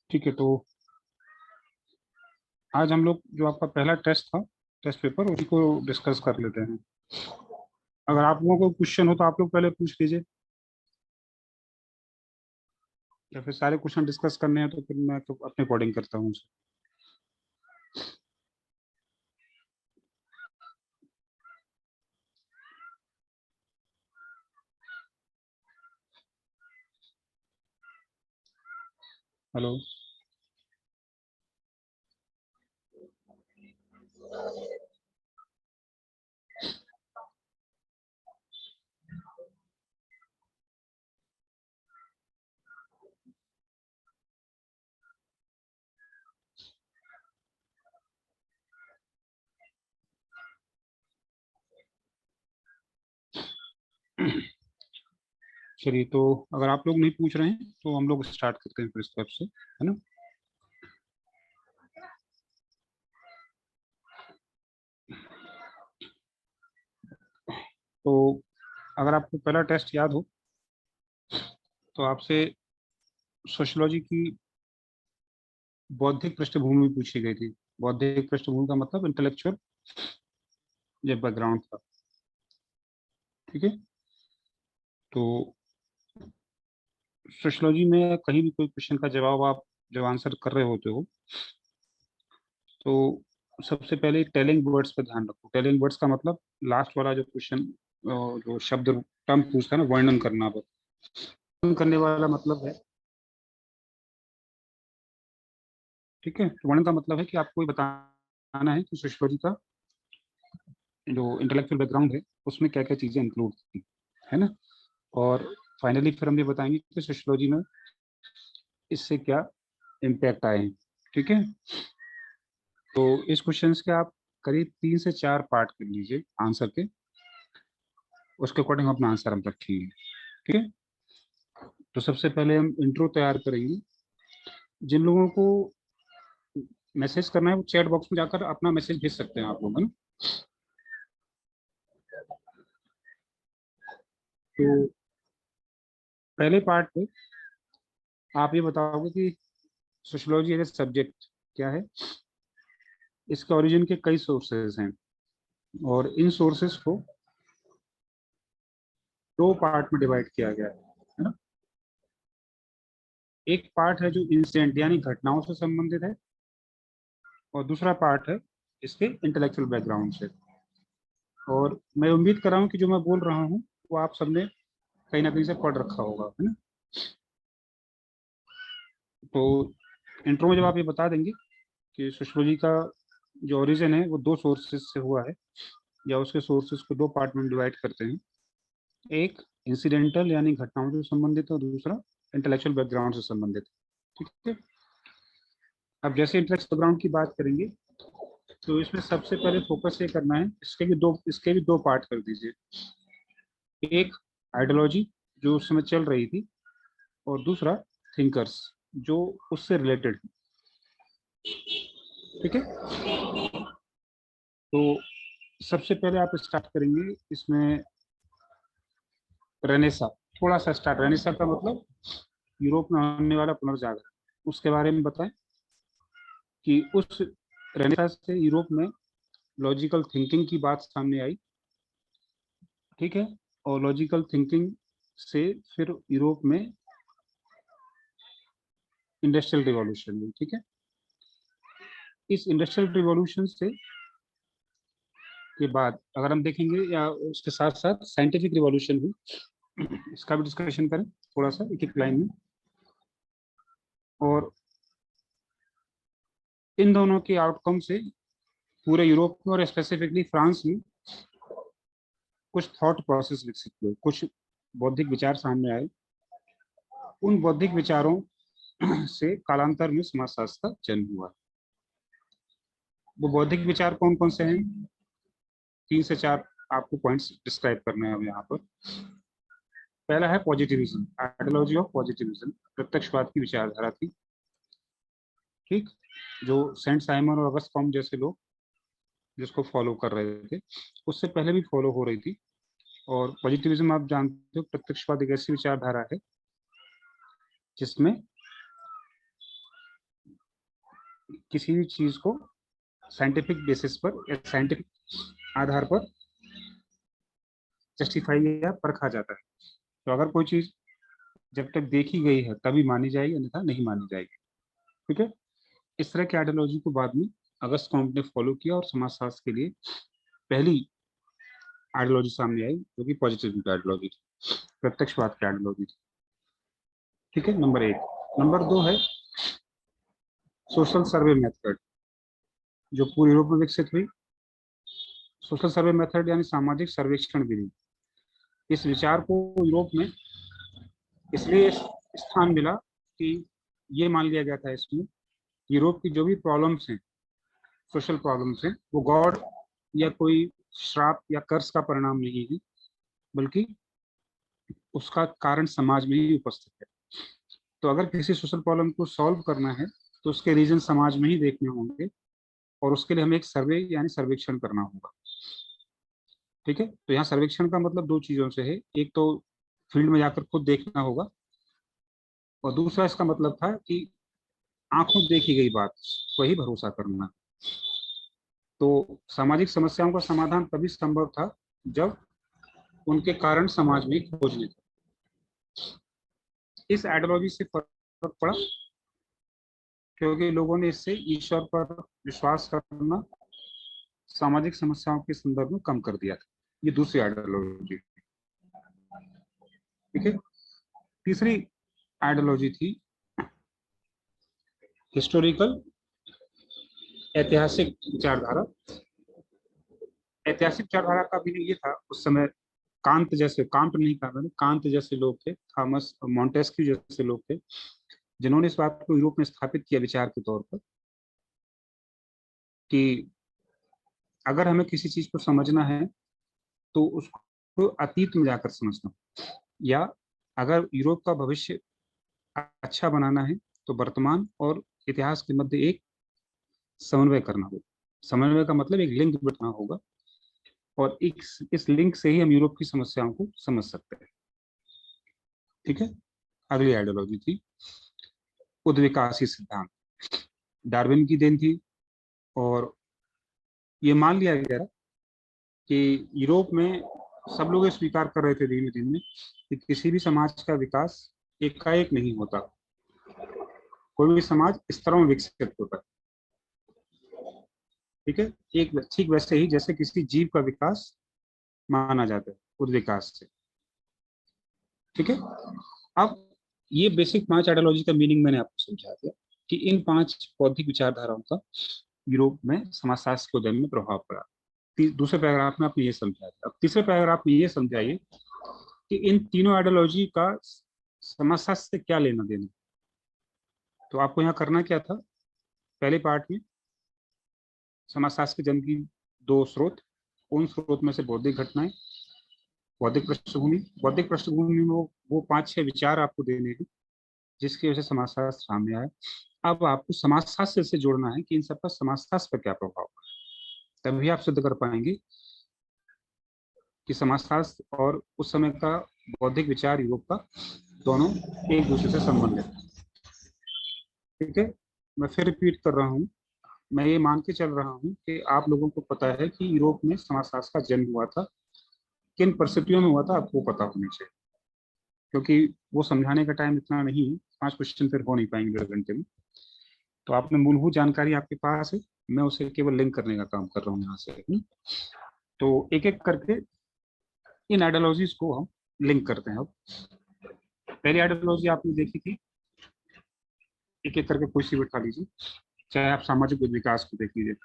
ठीक है, तो आज हम लोग जो आपका पहला टेस्ट था, टेस्ट पेपर, उसी को डिस्कस कर लेते हैं। अगर आप लोगों को क्वेश्चन हो तो आप लोग पहले पूछ लीजिए, या फिर सारे क्वेश्चन डिस्कस करने हैं तो फिर मैं तो अपने अकॉर्डिंग करता हूँ उसे। हेलो। चलिए, तो अगर आप लोग नहीं पूछ रहे हैं तो हम लोग स्टार्ट करते हैं फिर इस तरफ से, है ना। तो अगर आपको पहला टेस्ट याद हो तो आपसे सोशियोलॉजी की बौद्धिक पृष्ठभूमि पूछी गई थी। बौद्धिक पृष्ठभूमि का मतलब इंटेलेक्चुअल जो बैकग्राउंड था। ठीक है, तो सोशियोलॉजी में कहीं भी कोई क्वेश्चन का जवाब आप जब आंसर कर रहे होते हो तो सबसे पहले टेलिंग वर्ड्स पर ध्यान रखो। टेलिंग वर्ड्स का मतलब लास्ट वाला जो क्वेश्चन, जो शब्द टर्म पूछता है ना, वर्णन करना, पर वर्णन करने वाला मतलब है। ठीक है, तो वर्णन का मतलब है कि आपको ये बताना है कि सोशियोलॉजी का जो इंटेलेक्चुअल बैकग्राउंड है उसमें क्या क्या चीजें इंक्लूड थी, है ना। और फाइनली फिर हम ये बताएंगे कि सोशियोलॉजी में इससे क्या इम्पैक्ट आए हैं। ठीक है, तो इस क्वेश्चन के आप करीब 3 से 4 पार्ट कर लीजिए आंसर के, उसके अकॉर्डिंग अपना आंसर हम रखेंगे। ठीक है, तो सबसे पहले हम इंट्रो तैयार करेंगे। जिन लोगों को मैसेज करना है वो चैट बॉक्स में जाकर अपना मैसेज भेज सकते हैं आप लोग, है ना। तो पहले पार्ट पे आप ये बताओगे कि सोशियोलॉजी एज ए सब्जेक्ट क्या है। इसके ओरिजिन के कई सोर्सेज हैं और इन सोर्सेज को 2 पार्ट में डिवाइड किया गया है ना। एक पार्ट है जो इंसिडेंट यानी घटनाओं से संबंधित है, और दूसरा पार्ट है इसके इंटेलेक्चुअल बैकग्राउंड से। और मैं उम्मीद कर रहा हूँ कि जो मैं बोल रहा हूँ वो आप सबने कहीं ना कहीं से पढ़ रखा होगा, है ना। तो इंट्रो में जब आप ये बता देंगे कि सोशियोलॉजी का जो ओरिजिन है वो 2 सोर्सेज से हुआ है, या उसके सोर्सेज को 2 पार्ट में डिवाइड करते हैं। एक इंसिडेंटल यानी घटनाओं से संबंधित है, और दूसरा इंटेलेक्चुअल बैकग्राउंड से संबंधित है। ठीक है, अब जैसे इंटेलेक्चुअल बैकग्राउंड की बात करेंगे तो इसमें सबसे पहले फोकस ये करना है, इसके भी दो पार्ट कर दीजिए। एक आइडियोलॉजी जो उस समय चल रही थी, और दूसरा थिंकर्स जो उससे रिलेटेड। ठीक है, तो सबसे पहले आप स्टार्ट करेंगे इसमें रेनेसा। थोड़ा सा स्टार्ट, रेनेसा का मतलब यूरोप में होने वाला पुनर्जागरण, उसके बारे में बताएं कि उस रेनेसा से यूरोप में लॉजिकल थिंकिंग की बात सामने आई। ठीक है, और लॉजिकल थिंकिंग से फिर यूरोप में इंडस्ट्रियल रिवॉल्यूशन हुई। ठीक है, इस इंडस्ट्रियल रिवॉल्यूशन से के बाद अगर हम देखेंगे, या उसके साथ साथ साइंटिफिक रिवॉल्यूशन हुई, इसका भी डिस्कशन करें थोड़ा सा एक एक लाइन में। और इन दोनों के आउटकम से पूरे यूरोप में और स्पेसिफिकली फ्रांस में कुछ थॉट प्रोसेस विकसित हुए, कुछ बौद्धिक विचार सामने आए। उन बौद्धिक विचारों से कालांतर में समाजशास्त्र का जन्म हुआ। वो बौद्धिक विचार कौन कौन से हैं? 3 से 4 आपको पॉइंट्स डिस्क्राइब करने हैं यहाँ पर। पहला है पॉजिटिविज्म, आइडियोलॉजी ऑफ पॉजिटिविज्म, प्रत्यक्षवाद की विचारधारा थी। ठीक, जो सेंट साइमन और अगस्त कॉम जैसे लोग जिसको फॉलो कर रहे थे, उससे पहले भी फॉलो हो रही थी। और पॉजिटिविज्म आप जानते हो, प्रत्यक्षवाद एक ऐसी विचारधारा है जिसमें किसी भी चीज को साइंटिफिक बेसिस पर या साइंटिफिक आधार पर जस्टिफाई या परखा जाता है। तो अगर कोई चीज जब तक देखी गई है तभी मानी जाएगी, अन्यथा नहीं मानी जाएगी। ठीक है। इस तरह की आइडियोलॉजी को बाद में अगस्त कॉम्ट ने फॉलो किया और समाजशास्त्र के लिए पहली आइडियोलॉजी सामने आई जो कि पॉजिटिव की आइडियोलॉजी थी, प्रत्यक्षवाद की आइडियोलॉजी थी। ठीक है, नंबर एक। नंबर दो है सोशल सर्वे मेथड, जो पूर्व यूरोप में विकसित हुई। सोशल सर्वे मेथड यानी सामाजिक सर्वेक्षण विधि। इस विचार को यूरोप में इसलिए स्थान मिला कि ये मान लिया गया था इसमें, यूरोप की जो भी प्रॉब्लम्स हैं, सोशल प्रॉब्लम्स हैं, वो गॉड या कोई श्राप या कर्ज का परिणाम नहीं है, बल्कि उसका कारण समाज में ही उपस्थित है। तो अगर किसी सोशल प्रॉब्लम को सॉल्व करना है तो उसके रीजन समाज में ही देखने होंगे, और उसके लिए हमें एक सर्वे यानी सर्वेक्षण करना होगा। ठीक है। तो यहाँ सर्वेक्षण का मतलब दो चीजों से है, एक तो फील्ड में जाकर खुद देखना होगा, और दूसरा इसका मतलब था कि आंखों देखी गई बात वही भरोसा करना। तो सामाजिक समस्याओं का समाधान तभी संभव था जब उनके कारण समाज में खोजने थे। इस आइडियोलॉजी से फर्क पड़ा क्योंकि लोगों ने इससे ईश्वर पर विश्वास करना सामाजिक समस्याओं के संदर्भ में कम कर दिया था। ये दूसरी आइडियोलॉजी। ठीक है। तीसरी आइडियोलॉजी थी हिस्टोरिकल, ऐतिहासिक विचारधारा। ऐतिहासिक विचारधारा का भी ये था उस समय, कांत जैसे, कांट नहीं कहा मैंने, कांत जैसे लोग थे, थॉमस मॉन्टेस्क्यू जैसे लोग थे, जिन्होंने इस बात को यूरोप में स्थापित किया विचार के तौर पर कि अगर हमें किसी चीज को समझना है तो उसको अतीत में जाकर समझना, या अगर यूरोप का भविष्य अच्छा बनाना है तो वर्तमान और इतिहास के मध्य एक समन्वय करना होगा। समन्वय का मतलब एक लिंक बिठाना होगा, और इस लिंक से ही हम यूरोप की समस्याओं को समझ सकते हैं। ठीक है। अगली आइडियोलॉजी थी उद्विकासी सिद्धांत। डार्विन की देन थी, और ये मान लिया गया कि यूरोप में सब लोग ये स्वीकार कर रहे थे धीमे धीमे कि किसी भी समाज का विकास एकाएक नहीं होता, कोई भी समाज स्तरों में विकसित होता है। ठीक है। एक ठीक वैसे ही जैसे किसी जीव का विकास माना जाता है उद्विकास से। ठीक है। अब ये बेसिक 5 आइडियोलॉजी का मीनिंग मैंने आपको समझा दिया कि इन 5 बौद्धिक विचारधाराओं का यूरोप में समाजशास्त्र के उदय में प्रभाव पड़ा। दूसरे पैराग्राफ में आपने ये समझाया। अब तीसरे पैराग्राफ में ये समझाइए कि इन तीनों आइडियोलॉजी का समाजशास्त्र से क्या लेना देना। तो आपको यहाँ करना क्या था, पहले पार्ट में समाजशास्त्र के जन्म की 2 स्रोत, उन स्रोत में से बौद्धिक घटनाएं, बौद्धिक पृष्ठभूमि। बौद्धिक पृष्ठभूमि में वो 5-6 विचार आपको देने हैं जिसकी वजह से समाजशास्त्र सामने आया। अब आपको समाजशास्त्र से जोड़ना है कि इन सबका समाजशास्त्र पर क्या प्रभाव है, तभी आप सिद्ध कर पाएंगे कि समाजशास्त्र और उस समय का बौद्धिक विचार यूरोप का दोनों एक दूसरे से संबंधित। ठीक है। मैं फिर रिपीट कर रहा हूँ, मैं ये मान के चल रहा हूँ कि आप लोगों को पता है कि यूरोप में समाजशास्त्र का जन्म हुआ था, किन परिस्थितियों में हुआ था आपको पता होना चाहिए, क्योंकि वो समझाने का टाइम इतना नहीं है, 5 क्वेश्चन फिर हो नहीं पाएंगे 10 घंटे में। तो आपने मूलभूत जानकारी आपके पास है, मैं उसे केवल लिंक करने का काम कर रहा हूँ यहाँ से। तो एक एक करके इन आइडियोलॉजीज को हम लिंक करते हैं। अब पहली आइडियोलॉजी आपने देखी थी, एक एक करके कुर्सी बिठा लीजिए, चाहे आप सामाजिक विकास को देख लीजिए।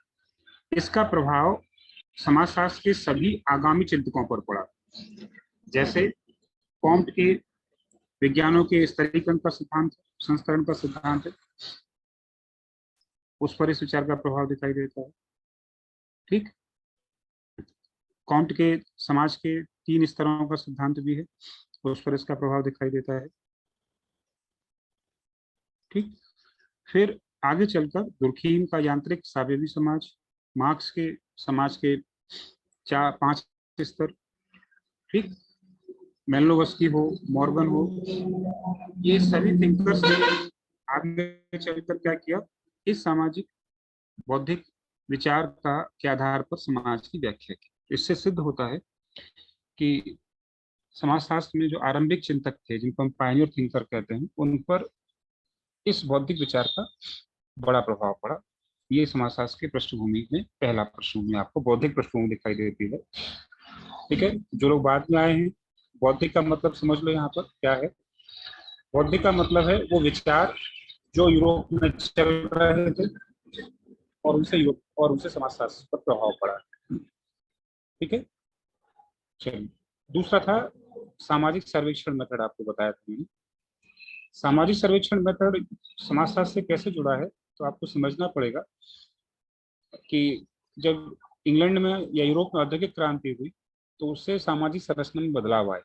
इसका प्रभाव समाजशास्त्र के सभी आगामी चिंतकों पर पड़ा, जैसे कॉम्ट के विज्ञानों के स्तरीकरण का सिद्धांत, संस्करण का सिद्धांत है, उस पर इस विचार का प्रभाव दिखाई देता है। ठीक। कॉम्ट के समाज के 3 स्तरों का सिद्धांत भी है, उस पर इसका प्रभाव दिखाई देता है। ठीक। फिर आगे चलकर दुर्खीम का यांत्रिक सावयवी समाज, मार्क्स के समाज के 4-5 स्तर, ठीक, मेनलोवस्की हो, मॉर्गन हो, ये सभी थिंकर्स ने आगे चलकर क्या किया, इस सामाजिक बौद्धिक विचार का के आधार पर समाज की व्याख्या की। इससे सिद्ध होता है कि समाजशास्त्र में जो आरंभिक चिंतक थे, जिनको हम पायनियर थिंकर कहते हैं, उन पर इस बौद्धिक विचार का बड़ा प्रभाव पड़ा। ये समाजशास्त्र की पृष्ठभूमि में पहला पृष्ठभूमि आपको बौद्धिक पृष्ठभूमि दिखाई देती है। ठीक है, जो लोग बाद में आए हैं, बौद्धिक का मतलब समझ लो यहाँ पर क्या है। बौद्धिक का मतलब है वो विचार जो यूरोप में चल रहे थे और उनसे समाजशास्त्र पर प्रभाव पड़ा। ठीक है, चलिए। दूसरा था सामाजिक सर्वेक्षण मेथड, आपको बताया था मैंने। सामाजिक सर्वेक्षण मेथड समाजशास्त्र से कैसे जुड़ा है, तो आपको समझना पड़ेगा कि जब इंग्लैंड में या यूरोप में औद्योगिक क्रांति हुई तो उससे सामाजिक संरचना में बदलाव आए,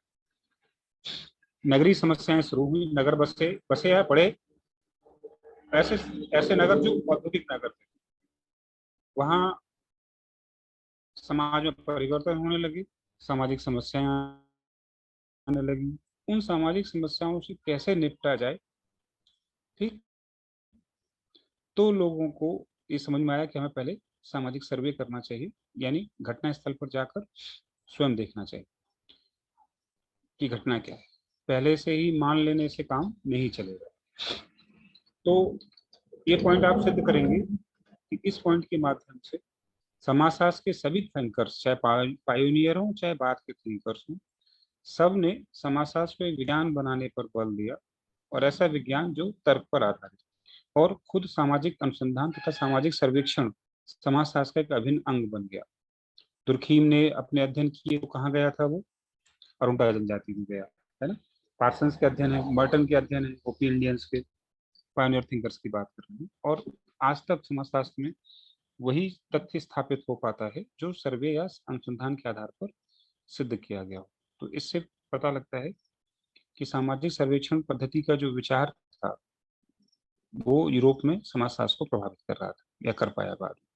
नगरीय समस्याएं शुरू हुई, नगर बसे बसे या पड़े, ऐसे ऐसे नगर जो औद्योगिक नगर थे, वहाँ समाज में परिवर्तन होने लगे, सामाजिक समस्याएं आने लगी। उन सामाजिक समस्याओं से कैसे निपटा जाए, ठीक, तो लोगों को ये समझ में आया कि हमें पहले सामाजिक सर्वे करना चाहिए, यानी घटना स्थल पर जाकर स्वयं देखना चाहिए कि घटना क्या है। पहले से ही मान लेने से काम नहीं चलेगा। तो ये पॉइंट आप सिद्ध करेंगे कि इस पॉइंट के माध्यम से समाजशास्त्र के सभी थिंकर्स, चाहे पायोनियर हो चाहे बाद के थिंकर्स हो, सब ने समाजशास्त्र को एक विज्ञान बनाने पर बल दिया, और ऐसा विज्ञान जो तर्क पर आधारित, और खुद सामाजिक अनुसंधान तथा सामाजिक सर्वेक्षण समाजशास्त्र का एक अभिन्न अंग बन गया। दुर्खीम ने अपने अध्ययन किए तो कहाँ गया था वो, अरुणा जनजाति में गया, है ना। पार्सन्स के अध्ययन है, मर्टन के अध्ययन है, ओपी इंडियंस के, पायनियर थिंकर्स की बात कर रहे हैं। और आज तक समाजशास्त्र में वही तथ्य स्थापित हो पाता है जो सर्वे या अनुसंधान के आधार पर सिद्ध किया गया हो। तो इससे पता लगता है कि सामाजिक सर्वेक्षण पद्धति का जो विचार था वो यूरोप में समाजशास्त्र को प्रभावित कर रहा था या कर पाया बाद में।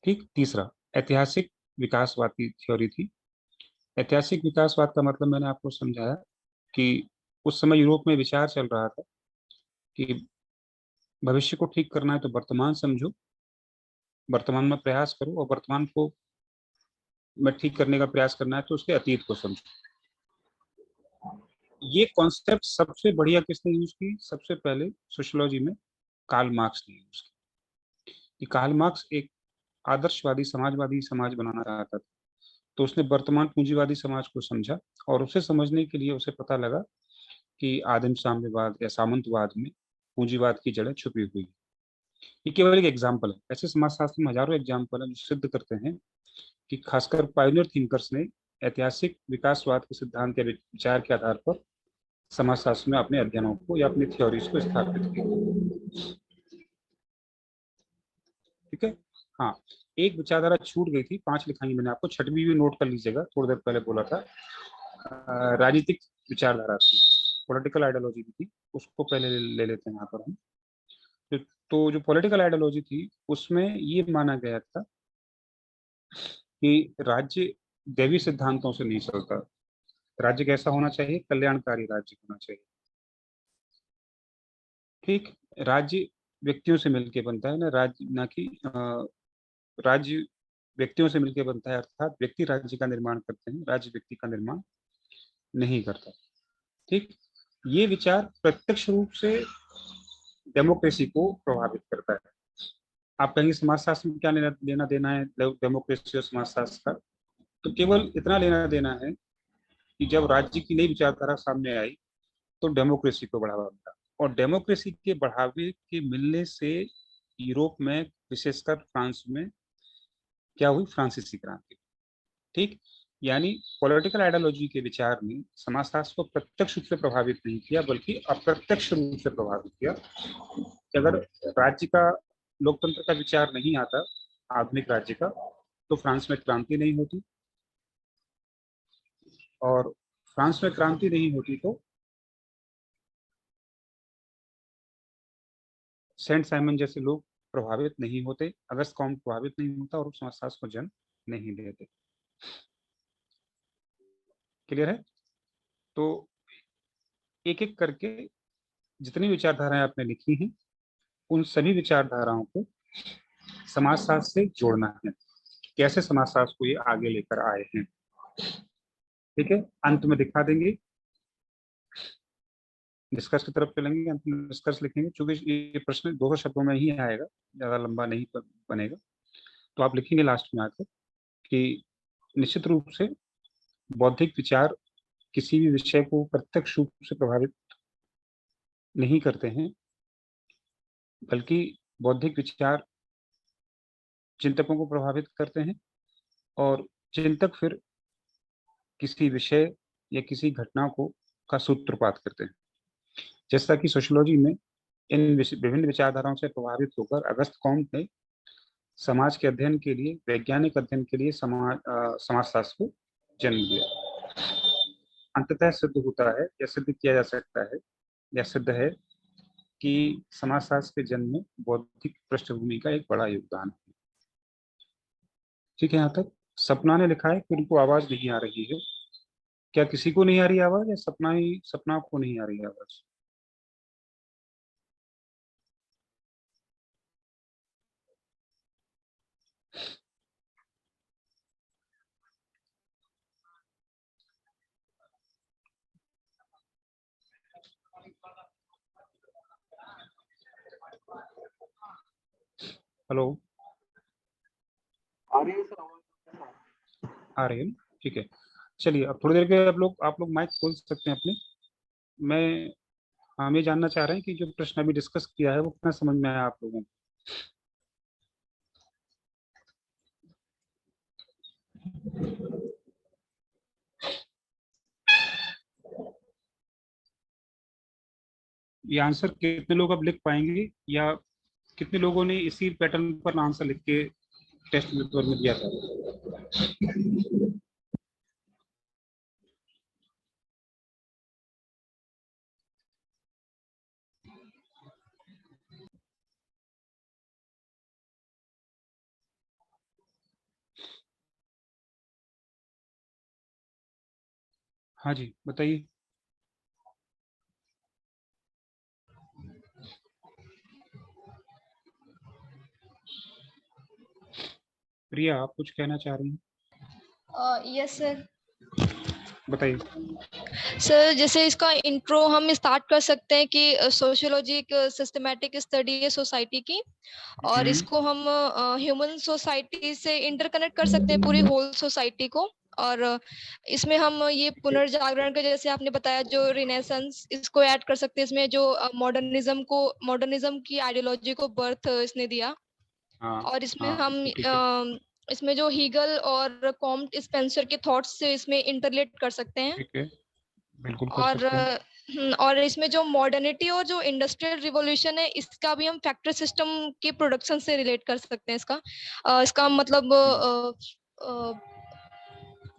ठीक, तीसरा ऐतिहासिक विकासवाद की थ्योरी थी। ऐतिहासिक विकासवाद का मतलब मैंने आपको समझाया कि उस समय यूरोप में विचार चल रहा था कि भविष्य को ठीक करना है तो वर्तमान समझो, वर्तमान में प्रयास करो, और वर्तमान को में ठीक करने का प्रयास करना है तो उसके अतीत को समझो। ये कॉन्सेप्ट सबसे बढ़िया किसने यूज की, सबसे पहले सोशियोलॉजी में कार्ल मार्क्स ने यूज की। कि कार्ल मार्क्स एक आदर्शवादी समाजवादी समाज बनाना चाहता था, तो उसने वर्तमान पूंजीवादी समाज को समझा, और उसे समझने के लिए उसे पता लगा कि आदिम साम्यवाद या सामंतवाद में पूंजीवाद की जड़ें छुपी हुई है। ये केवल एक एग्जाम्पल है, ऐसे समाजशास्त्र में हजारों एग्जाम्पल है जो सिद्ध करते हैं कि खासकर पायनियर थिंकर्स ने ऐतिहासिक विकासवाद के सिद्धांत या विचार के आधार पर समाजशास्त्र में अपने अध्ययनों को या अपनी थ्योरीज को स्थापित किया। ठीक है, हाँ, एक विचारधारा छूट गई थी, 5 लिखाई मैंने आपको, छठवीं भी नोट कर लीजिएगा, थोड़ी देर पहले बोला था। राजनीतिक विचारधारा थी, पॉलिटिकल आइडियोलॉजी भी थी, उसको पहले ले लेते हैं यहाँ पर हम। तो जो पॉलिटिकल आइडियोलॉजी थी उसमें ये माना गया था कि राज्य दैवी सिद्धांतों से नहीं चलता, राज्य कैसा होना चाहिए, कल्याणकारी राज्य होना चाहिए। ठीक, राज्य व्यक्तियों से मिलकर बनता है ना, राज्य ना कि राज्य व्यक्तियों से मिलकर बनता है, अर्थात व्यक्ति राज्य का निर्माण करते हैं, राज्य व्यक्ति का निर्माण नहीं करता। ठीक, ये विचार प्रत्यक्ष रूप से डेमोक्रेसी को प्रभावित करता है। आप कहेंगे समाजशास्त्र में क्या लेना देना है डेमोक्रेसी और समाजशास्त्र का, तो केवल इतना लेना देना है कि जब राज्य की नई विचारधारा सामने आई तो डेमोक्रेसी को बढ़ावा मिला, और डेमोक्रेसी के बढ़ावे के मिलने से यूरोप में, विशेषकर फ्रांस में क्या हुई, फ्रांसीसी क्रांति। ठीक, यानी पॉलिटिकल आइडियोलॉजी के विचार ने समाजशास्त्र को प्रत्यक्ष रूप से प्रभावित नहीं किया बल्कि अप्रत्यक्ष रूप से प्रभावित किया। अगर राज्य का, लोकतंत्र का विचार नहीं आता आधुनिक राज्य का, तो फ्रांस में क्रांति नहीं होती, और फ्रांस में क्रांति नहीं होती तो सेंट साइमन जैसे लोग प्रभावित नहीं होते, अगस्त कॉम्ट प्रभावित नहीं होता, और समाजशास्त्र को जन्म नहीं देते। क्लियर है? तो एक एक करके जितनी विचारधाराएं आपने लिखी हैं, उन सभी विचारधाराओं को समाजशास्त्र से जोड़ना है। कैसे समाजशास्त्र को ये आगे लेकर आए हैं, ठीक है? अंत में दिखा देंगे, डिस्कस की तरफ चलेंगे, अंत में डिस्कस लिखेंगे। चूंकि ये प्रश्न 200 शब्दों में ही आएगा, ज्यादा लंबा नहीं बनेगा, तो आप लिखेंगे लास्ट में आकर कि निश्चित रूप से बौद्धिक विचार किसी भी विषय को प्रत्यक्ष रूप से प्रभावित नहीं करते हैं, बल्कि बौद्धिक विचार चिंतकों को प्रभावित करते हैं, और चिंतक फिर किसी विषय या किसी घटना को का सूत्रपात करते हैं। जैसा कि सोशियोलॉजी में इन विभिन्न विचारधाराओं से प्रभावित होकर अगस्त कॉम्ट ने समाज के अध्ययन के लिए, वैज्ञानिक अध्ययन के लिए समाजशास्त्र को जन्म दिया। अंततः सिद्ध होता है, या सिद्ध किया जा सकता है, या सिद्ध है कि समाजशास्त्र के जन्म में बौद्धिक पृष्ठभूमि का एक बड़ा योगदान है। ठीक है? यहाँ तक सपना ने लिखा है कि उनको आवाज नहीं आ रही है। क्या किसी को नहीं आ रही आवाज, या सपना को नहीं आ रही आवाज? हेलो, आ रही है सर आवाज? आ रही है? ठीक है, चलिए अब थोड़ी देर के आप लोग माइक खोल सकते हैं अपने। मैं हम ये जानना चाह रहे हैं कि जो प्रश्न अभी डिस्कस किया है वो कितना समझ में आया आप लोगों को। ये आंसर कितने लोग अब लिख पाएंगे, या कितने लोगों ने इसी पैटर्न पर आंसर लिख के टेस्ट पेपर में दिया था? हाँ जी, बताइए। प्रिया, आप कुछ कहना चाह रही हैं? Yes sir. बताइए। सर जैसे इसका इंट्रो हम स्टार्ट कर सकते हैं कि सोशियोलॉजी एक सिस्टमैटिक स्टडी है सोसाइटी की, और इसको हम ह्यूमन सोसाइटी से इंटरकनेक्ट कर सकते हैं, पूरी होल सोसाइटी को। और इसमें हम ये पुनर्जागरण का, जैसे आपने बताया, जो रिनेसेंस, इसको ऐड कर सकते हैं इसमें, जो मॉडर्निज्म की आइडियोलॉजी को बर्थ इसने दिया। हाँ, और इसमें हाँ, हम इसमें जो हीगल और कॉम्ट स्पेंसर के थॉट्स से इसमें इंटरलेट कर सकते हैं। ठीक है, बिल्कुल कर सकते हैं। और इसमें जो मॉडर्निटी और जो इंडस्ट्रियल रिवॉल्यूशन है, इसका भी हम फैक्ट्री सिस्टम के प्रोडक्शन से रिलेट कर सकते हैं। इसका मतलब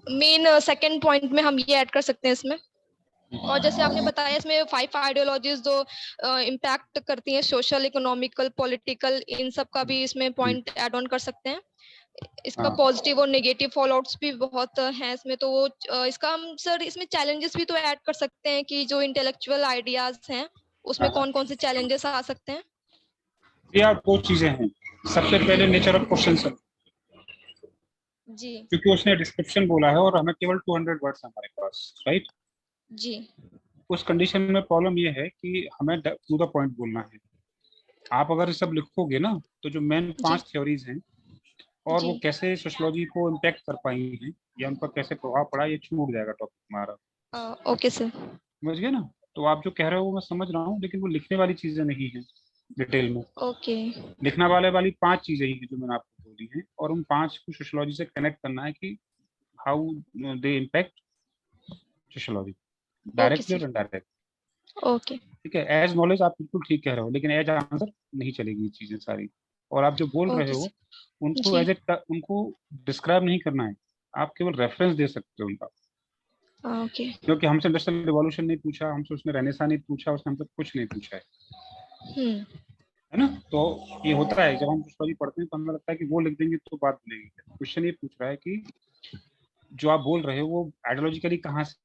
मेन सेकंड पॉइंट में हम ये ऐड कर सकते हैं इसमें। और जैसे आपने बताया, इसमें 5 आइडियोलॉजीज जो इम्पैक्ट करती हैं, सोशल, इकोनॉमिकल, पॉलिटिकल, इन सब का भी इसमें पॉइंट ऐड ऑन कर सकते हैं। इसका पॉजिटिव और नेगेटिव फॉलोआउट्स भी बहुत हैं इसमें। तो वो इसका हम सर इसमें चैलेंजेस भी तो ऐड कर सकते हैं कि जो इंटेलेक्चुअल आइडियाज हैं उसमें कौन कौन से चैलेंजेस आ सकते हैं। या 2 चीजें हैं। सबसे पहले नेचर ऑफ क्वेश्चन सर, जी क्योंकि उसने डिस्क्रिप्शन बोला है और हमें केवल 200 वर्ड्स हमारे पास, राइट? जी। उस कंडीशन में प्रॉब्लम ये है कि हमें टू द पॉइंट बोलना है। आप अगर सब लिखोगे ना, तो जो मेन 5 थ्योरीज हैं और वो कैसे सोशियोलॉजी को इम्पैक्ट कर पाई हैं, या उन पर कैसे प्रभाव पड़ा, ये छूट जाएगा टॉपिक हमारा। Okay sir. समझ गए ना? तो आप जो कह रहे हो वो मैं समझ रहा हूँ, लेकिन वो लिखने वाली चीजें नहीं है डिटेल में। ओके। लिखना वाली 5 चीजें ही हैं जो मैंने आपको बोली हैं, और उन 5 को सोशियोलॉजी से कनेक्ट करना है कि how they impact sociology, directly और इनडायरेक्ट। ओके। ठीक है, एज नॉलेज आप बिल्कुल ठीक कह रहे हो, लेकिन एज आंसर नहीं चलेगी ये चीजें सारी। और आप जो बोल रहे हो उनको एज ए उनको डिस्क्राइब नहीं करना है, आप केवल रेफरेंस दे सकते हो उनका। ओके। क्योंकि हमसे इंडस्ट्रियल रिवॉल्यूशन नहीं पूछा, हमसे उसने रेनेसां नहीं पूछा, उसने हमसे कुछ नहीं पूछा है ना? तो ये होता है, जब हम सोशियोलॉजी पढ़ते हैं तो हमें लगता है कि वो लिख देंगे तो बात बनेगी। क्वेश्चन ये पूछ रहा है कि जो आप बोल रहे हो वो आइडियोलॉजिकली कहाँ से